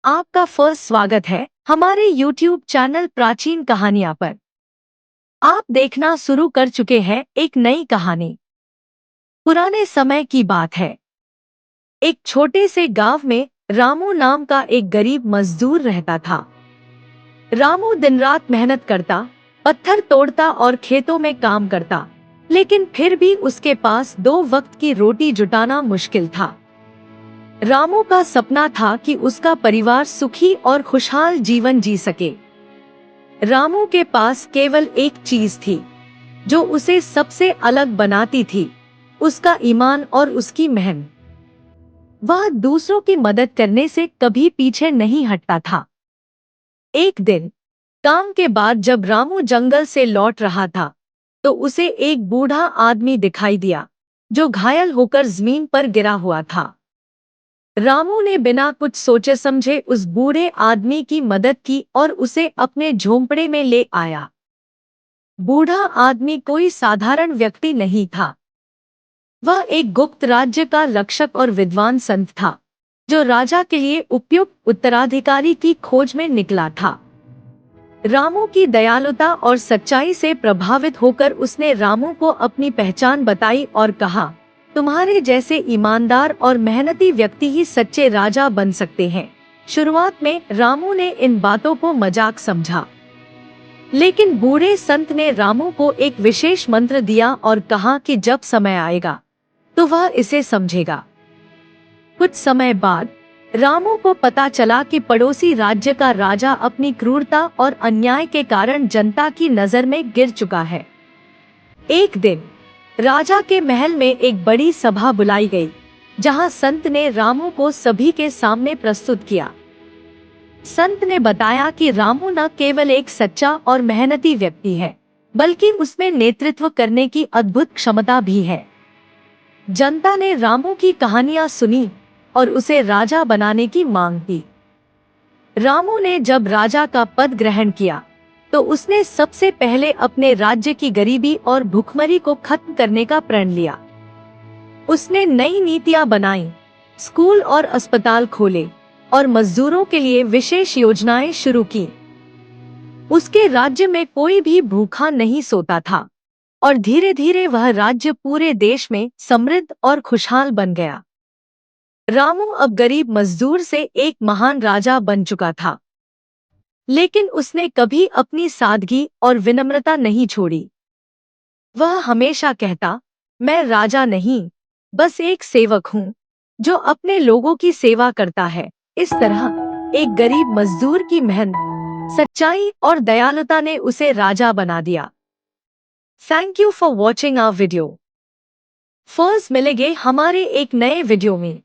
आपका फर्स्ट स्वागत है हमारे YouTube चैनल प्राचीन कहानियां पर। आप देखना शुरू कर चुके हैं एक नई कहानी। पुराने समय की बात है। एक छोटे से गांव में रामू नाम का एक गरीब मजदूर रहता था। रामू दिन रात मेहनत करता, पत्थर तोड़ता और खेतों में काम करता, लेकिन फिर भी उसके पास दो वक्त की रोटी जुटाना मुश्किल था। रामू का सपना था कि उसका परिवार सुखी और खुशहाल जीवन जी सके। रामू के पास केवल एक चीज थी जो उसे सबसे अलग बनाती थी, उसका ईमान और उसकी मेहनत। वह दूसरों की मदद करने से कभी पीछे नहीं हटता था। एक दिन काम के बाद जब रामू जंगल से लौट रहा था, तो उसे एक बूढ़ा आदमी दिखाई दिया जो घायल होकर जमीन पर गिरा हुआ था। रामू ने बिना कुछ सोचे समझे उस बूढ़े आदमी की मदद की और उसे अपने झोंपड़े में ले आया। बूढ़ा आदमी कोई साधारण व्यक्ति नहीं था। वह एक गुप्त राज्य का रक्षक और विद्वान संत था, जो राजा के लिए उपयुक्त उत्तराधिकारी की खोज में निकला था। रामू की दयालुता और सच्चाई से प्रभावित होकर उसने रामू को अपनी पहचान बताई और कहा, तुम्हारे जैसे ईमानदार और मेहनती व्यक्ति ही सच्चे राजा बन सकते हैं। शुरुआत में रामू ने इन बातों को मजाक समझा, लेकिन बूढ़े संत ने रामू को एक विशेष मंत्र दिया और कहा कि जब समय आएगा तो वह इसे समझेगा। कुछ समय बाद रामू को पता चला कि पड़ोसी राज्य का राजा अपनी क्रूरता और अन्याय के कारण जनता की नजर में गिर चुका है। एक दिन राजा के महल में एक बड़ी सभा बुलाई गई, जहां संत ने रामू को सभी के सामने प्रस्तुत किया। संत ने बताया कि रामू न केवल एक सच्चा और मेहनती व्यक्ति है, बल्कि उसमें नेतृत्व करने की अद्भुत क्षमता भी है। जनता ने रामू की कहानियां सुनी और उसे राजा बनाने की मांग की। रामू ने जब राजा का पद ग्रहण किया, तो उसने सबसे पहले अपने राज्य की गरीबी और भूखमरी को खत्म करने का प्रण लिया। उसने नई नीतियां बनाई, स्कूल और अस्पताल खोले और मजदूरों के लिए विशेष योजनाएं शुरू की। उसके राज्य में कोई भी भूखा नहीं सोता था और धीरे धीरे वह राज्य पूरे देश में समृद्ध और खुशहाल बन गया। रामू अब गरीब मजदूर से एक महान राजा बन चुका था, लेकिन उसने कभी अपनी सादगी और विनम्रता नहीं छोड़ी। वह हमेशा कहता, मैं राजा नहीं, बस एक सेवक हूँ जो अपने लोगों की सेवा करता है। इस तरह एक गरीब मजदूर की मेहनत, सच्चाई और दयालुता ने उसे राजा बना दिया। Thank you for watching our video. First मिलेंगे हमारे एक नए वीडियो में।